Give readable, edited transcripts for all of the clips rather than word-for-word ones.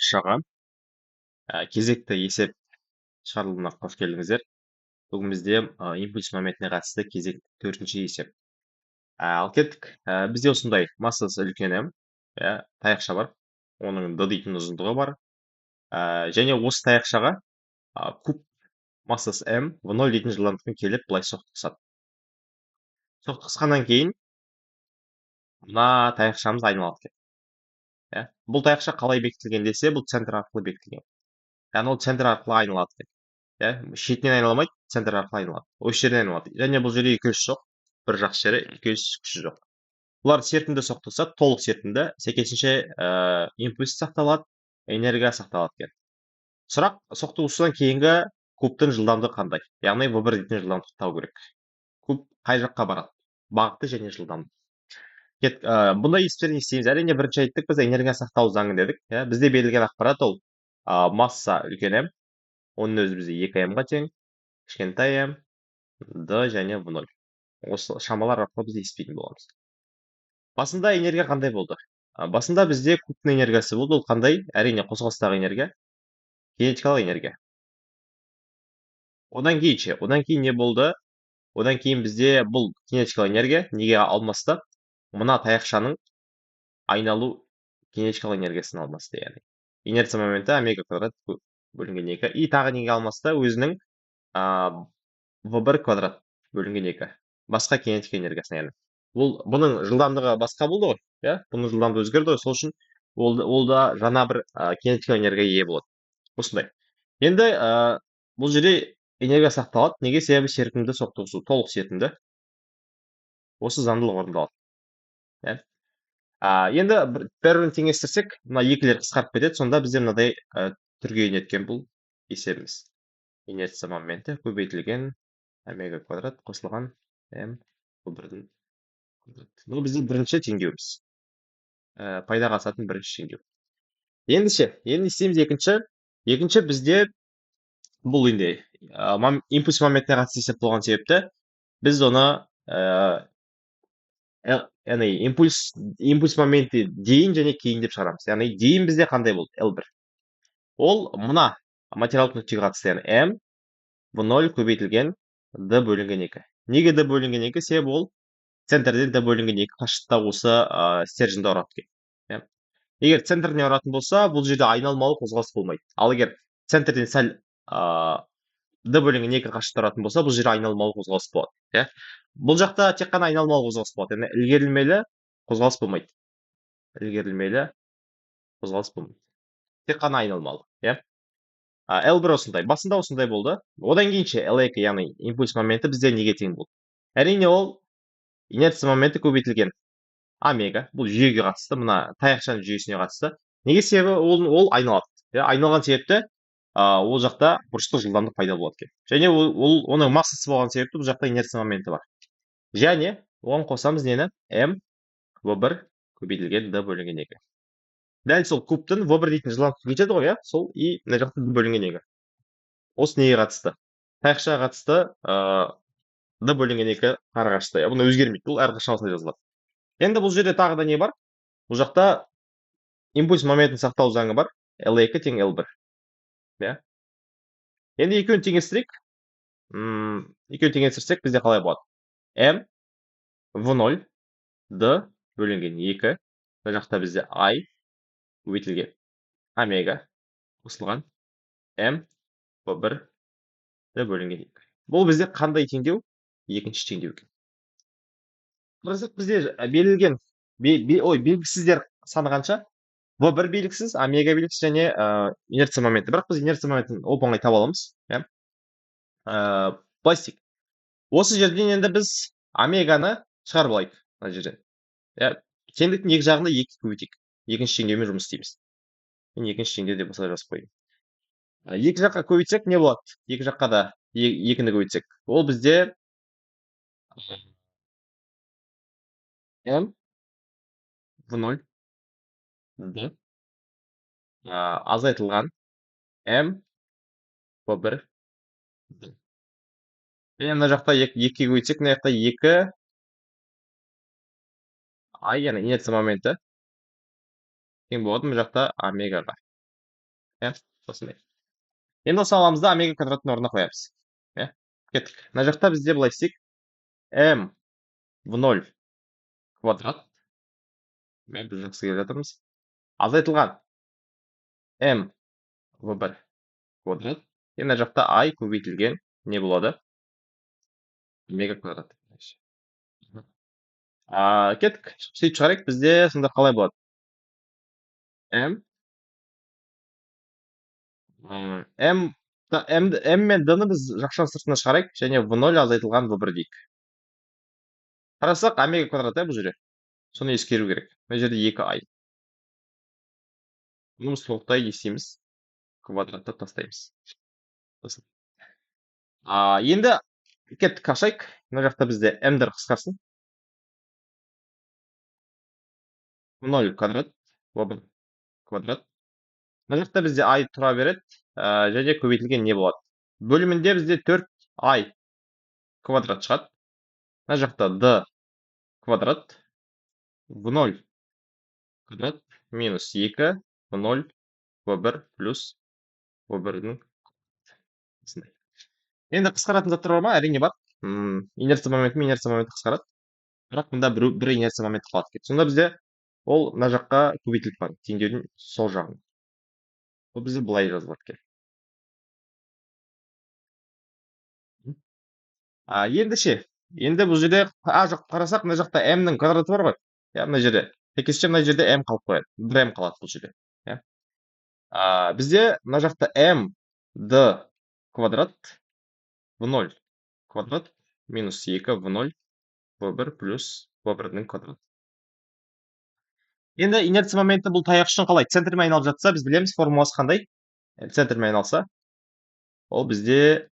баршаға кезекті есеп шығарылымына қош келдіңіздер. Бүгін бізде импульс моментіне қатысты кезекті төртінші есеп. Ал кеттік. Бізде осындай массасы үлкен м, таяқша бар. Оның д дейтін ұзындығы бар. Және осы таяқшаға куб массасы м в 0 дейтін жылдамдықпен келіп былай соқтығысады. Соқтығысқаннан кейін мына таяқшамыз айналады екен. Бұл таяқша қалай бекітілген десе, бұл центр арқылы бекітілген. Яғни ол центр арқылы айналады екен. Шетінен айналмайды, центр арқылы айналады. Осы жерден айналады. Және бұл жерде үйкеліс жоқ. Бір жақсы жері үйкеліс күші жоқ. Бұлар серпінді соқтығысады, толық серпінді. Сәйкесінше импульс сақталады, энергия сақталады екен. Сұрақ, соқтығысудан кейінгі кубтың жылдамдығы қандай? Яғни v1 дейтін жылдамдықты табу керек. Куб қай жаққа барады? Бағыты және жылдамдық. Бұндай есептерді не істейміз? Әрине бірінші айттық, біз энергия сақтау заңы дедік. Бізде берілген ақпарат ол масса үлкен м, оның өзі бізде 2m-ға тең, кішкентай м, д және v0. Осы шамалар арқылы біз есептейтін боламыз. Басында энергия қандай болды? Басында бізде кубтың энергиясы болды. Ол қандай? Әрине қозғалыстағы энергия, кинетикалық энергия. Одан кейін не болды? Одан кейін бізде бұл кинетикалық энергия неге алмасты? Мына таяқшаның айналу кинетикалық энергиясын алмасты, яғни. Инерция моменті омега квадрат бөлінген 2. И тағы неге алмасты? Өзінің v1 квадрат бөлінген 2. Басқа кинетика энергиясына, яғни. Бұның жылдамдығы басқа болды ғой, бұның жылдамдығы өзгерді ғой, сол үшін ол да жаңа бір кинетика энергияға ие болады. Осындай. Енді бұл жерде энергия сақталады. Неге? Себебі серпінді соқтығысу, толық серпінді. Осы заңдылық орындалады. Енді бәрін теңестірсек, мына екілер қысқарып кетеді. Сонда бізде мынадай түрге енеткен бұл есебіміз. Инерция моменті көбейтілген омега квадрат қосылған м v1-дің квадрат. Бұл біздің бірінші теңдеуіміз. Пайдаға асатын бірінші теңдеу. Енді істейміз екінші. Екінші бізде бұл енді импульс моментіне қатысты есеп болған себепті біз оны яғни импульс моменті дейін және кейін деп шығарамыз. Яғни дейін бізде қандай болды? L1. Ол мына материалдық нүктеге қатысты, яғни m v0 көбейтілген d бөлінген 2. Неге d бөлінген 2? Себебі ол центрден d бөлінген 2 қашықтықта осы стерженьді ұрады екен. Егер центріне ұратын болса, бұл жерде айналмалы қозғалыс болмайды. Ал егер центрден сәл d бөлінген 2 қашықтықта ұратын болса, бұл жерде айналмалы қозғалыс болады. Бұл жақта тек қана айналмалы қозғалыс болады. Яғни ілгерілмелі қозғалыс болмайды. Ілгерілмелі қозғалыс болмайды. Тек қана айналмалы. L1 осындай. Басында осындай болды. Одан кейінше L2, яғни импульс моменті бізде неге тең болды? Әрине ол инерция моменті көбейтілген омега. Бұл жүйеге қатысты, мына таяқшаның жүйесіне қатысты. Неге? Себебі ол айналады. Айналған себепті ол жақта бұрыштық жылдамдық пайда болады екен. Және оның массасы болған себепті бұл жақта инерция моменті бар. Және оған қосамыз нені? m v1 көбейтілген d бөлінген 2. Дәл сол кубтың v1 дейтін жылдамдық кетеді ғой, сол и мына жақта d бөлінген 2. Осы неге қатысты? Таяқшаға қатысты d бөлінген 2 қарағашты. Бұны өзгермейді. Бұл әрқашан осылай жазылады. Енді бұл жерде тағы да не бар? Бұл жақта импульс моментін сақтау заңы бар. L2 тең L1. Енді екеуін теңестірейік. Екеуін теңестірсек бізде қалай болады? m v0 d бөлінген 2. Бұл жақта бізде I көбейтілген омега қосылған m v1 d бөлінген 2. Бұл бізде қандай теңдеу? Екінші теңдеу екен. Қарасақ бізде берілген белгісіздер саны қанша? v1 белгісіз, омега белгісіз және инерция моменті. Бірақ біз инерция моментін оп-оңай таба аламыз. Пластик. Осы жерден енді біз омеганы шығарып алайық. Мына жерден. Теңдіктің екі жағында 2 көбейтейік. Екінші теңдеумен жұмыс істейміз. Мен екінші теңдеу деп осылай жазып қойдым. Екі жаққа көбейтсек не болады? Екі жаққа да 2-ні көбейтсек. Ол бізде m v0 d азайтылған m v1 d. Және мына жақта 2-ге көбейтсек, мына жақта 2 I, яғни инерция моменті тең болады мына жақта омегаға. иә осындай. Енді осы аламызда омега квадраттың орнына қоямыз. иә кеттік. Мына жақта бізде былай істейік. М в 0 квадрат. Біз жақсы келе жатырмыз. Азайтылған М в 1 квадрат. Мына жақта I көбейтілген не болады? Омега квадрат. Кеттік. Сөйтіп шығарайық. Бізде сонда қалай болады? М М мен D-ны біз жақшаның сыртына шығарайық, және V0 азайтылған V1 дейік. Қарасақ, омега квадрат бұл жерде. Соны ескеру керек. Мына жерде 2I. Бұны толықтай есейміз. Квадратты тастаймыз. Енді кеттік ашайық. Мына жақта бізде M-дер қысқарсын. V0 квадрат, V1 квадрат. Мына жақта бізде I тұра береді, және көбейтілген не болады? Бөлімінде бізде 4I квадрат шығады. Мына жақта D квадрат, V0 квадрат минус 2 V0 V1 плюс V1-дің осындай. Енді қысқаратын заттар бар ма? Әрине бар. Инерция моменті қысқарады. Бірақ мұнда бір инерция моменті қалады екен. Сонда бізде ол мына жаққа көбейтіліп бар. Теңдеудің сол жағын. Ол бізде былай жазылады екен. Енді ше, енді бұл жерде жаққа қарасақ, мына жақта m-ның квадраты бар ғой. Мына жерде. Сәйкесінше мына жерде m қалып қояды. Бір m қалады бұл жерде. Бізде мына жақта m d квадрат v0 квадрат минус 2 v0 v1 плюс v1-ның квадраты. Енді инерция моменті бұл таяқ үшін қалай? Центрмен айналып жатса, біз білеміз формуласы қандай? Центрмен айналса, ол бізде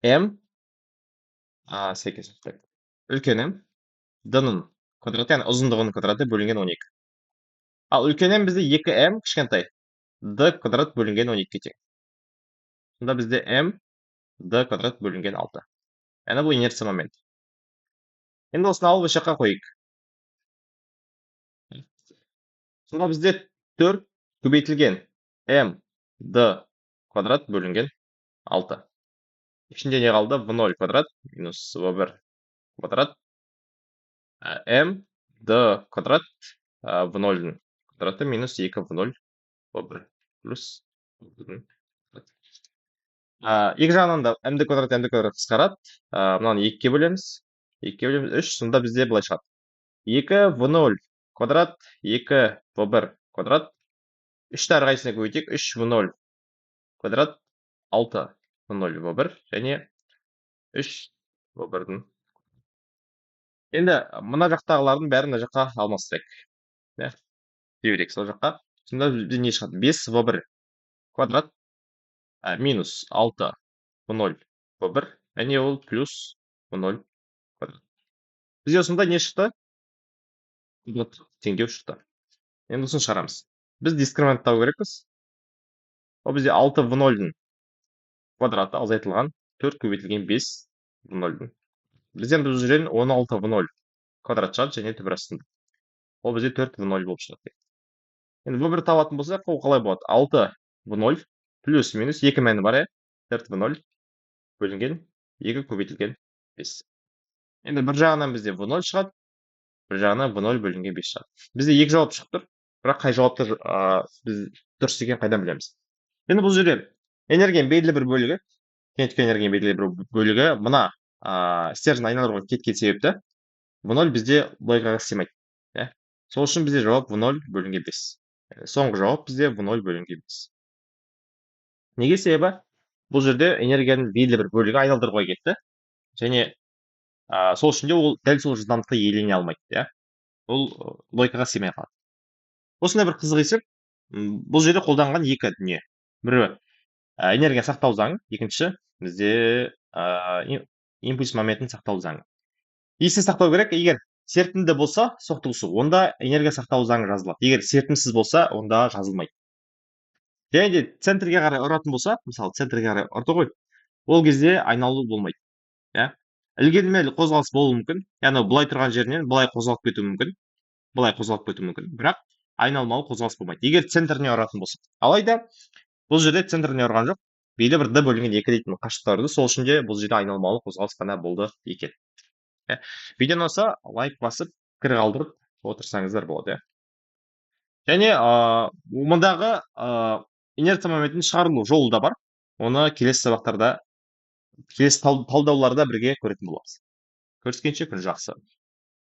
m сәйкес. Үлкен m d-ның квадраты, яғни ұзындығының квадраты бөлінген 12. Ал үлкен m бізде 2m кішкентай d квадрат бөлінген 12-ге тең. Сонда бізде m d квадрат бөлінген 6. Яғни бұл инерция момент. Енді осыны алып осы жаққа қойайық. Сонда бізде 4 көбейтілген m d квадрат бөлінген 6. Ішінде не қалды? v0 квадрат минус v1 квадрат m d квадрат v0-дің квадраты минус 2 v0 v1 плюс екі жағынан да md квадрат қысқарады. Мынаны 2-ке бөлеміз. 2-ке бөлеміз 3. Сонда бізде былай шығады. 2 v0 квадрат 2 v1 квадрат 3-ті әрқайсысына көбейтейік. 3 v0 квадрат 6 v0 v1 және 3 v1-дің. Енді мына жақтағылардың бәрін мына жаққа алмастырайық. Жіберейік сол жаққа. Сонда бізде не шығады? 5 v1 квадрат минус 6 v0 v1 және ол плюс v0 квадрат. Бізде осында не шықты? Теңдеу шықты. Енді осыны шығарамыз. Біз дискриминант табу керекпіз. Ол бізде 6 v0-дің квадраты азайтылған 4 көбейтілген 5 v0-дің. Бізден бұл жерден 16 v0 квадрат шығады және түбір астында. Ол бізде 4 v0 болып шығады. Енді v1 табатын болсақ, ол қалай болады? 6 v0 плюс минус 2 мәні бар, 4 v0 бөлінген 2 көбейтілген 5. Енді бір жағынан бізде v0 шығады, бір жағынан v0 бөлінген 5 шығады. Бізде екі жауап шығып тұр, бірақ қай жауапты біз дұрыс екенін қайдан білеміз? Енді бұл жерде энергияның белгілі бір бөлігі, кинетика энергияның белгілі бір бөлігі мына стержень айналдыруға кеткен себепті v0 бізде логикаға сыймайды. Сол үшін бізде жауап v0 бөлінген 5. Соңғы жауап бізде v0 бөлінген 5. Неге себебі? Бұл жерде энергияның белгілі бір бөлігі айналдыруға кетті. Және сол үшін де ол дәл сол жылдамдықты иелене алмайды. Ол логикаға сыймай қалады. Осындай бір қызық есеп. Бұл жерде қолданған екі дүние. Бірі энергия сақтау заңы, екінші бізде импульс моментін сақтау заңы. Есте сақтау керек, егер серпімді болса, соқтығысу, онда энергия сақтау заңы жазылады. Егер серпімсіз болса, онда жазылмайды. Және де центрге қарай ұратын болса, мысалы центрге қарай ұрды ғой, ол кезде айналу болмайды. Ілгерілмелі қозғалыс болуы мүмкін. Яғни былай тұрған жерінен былай қозғалып кетуі мүмкін. Былай қозғалып кетуі мүмкін. Бірақ айналмалы қозғалыс болмайды. Егер центріне ұратын болса. Алайда бұл жерде центріне ұрған жоқ. Белгілі бір d бөлінген 2 дейтін қашықтықтар ұрды. Сол үшін де бұл жерде айналмалы қозғалыс қана болды екен. Видео ұнаса, лайк басып, пікір қалдырып отырсаңыздар болады. Және мұндағы инерция моментінің шығарылу жолы да бар. Оны келесі сабақтарда, келесі талдауларда бірге көретін боламыз. Көріскенше күн жақсы.